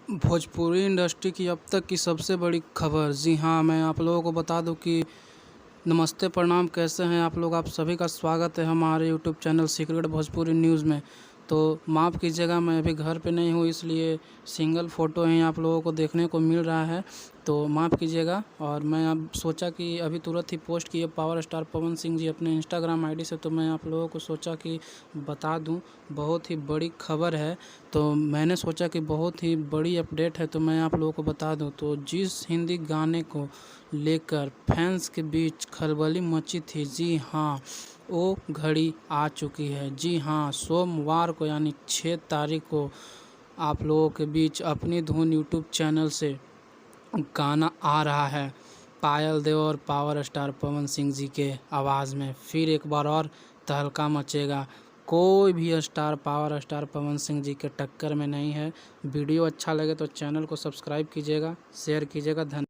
Bhojpuri industry की अब तक की सबसे बड़ी खबर। जी हाँ, मैं आप लोगों को बता दूं कि नमस्ते प्रणाम, कैसे हैं आप लोग। आप सभी का स्वागत है हमारे YouTube channel secret Bhojpuri news में। तो माफ़ कीजिएगा, मैं अभी घर पे नहीं हूँ, इसलिए सिंगल फ़ोटो ही आप लोगों को देखने को मिल रहा है, तो माफ़ कीजिएगा। और मैं अब सोचा कि अभी तुरंत ही पोस्ट किए पावर स्टार पवन सिंह जी अपने इंस्टाग्राम आईडी से, तो मैं आप लोगों को सोचा कि बता दूं, बहुत ही बड़ी खबर है। तो मैंने सोचा कि बहुत ही बड़ी अपडेट है, तो मैं आप लोगों को बता दूं। तो जिस हिंदी गाने को लेकर फैंस के बीच खलबली मची थी, जी हाँ, वो घड़ी आ चुकी है। जी हाँ, सोमवार को यानी 6 तारीख को आप लोगों के बीच अपनी धुन यूट्यूब चैनल से गाना आ रहा है। पायल देव और पावर स्टार पवन सिंह जी के आवाज़ में फिर एक बार और तहलका मचेगा। कोई भी star power star Pawan Singh ji के टक्कर में नहीं है। वीडियो अच्छा लगे तो चैनल को सब्सक्राइब कीजिएगा, शेयर कीजिएगा। धन्यवाद।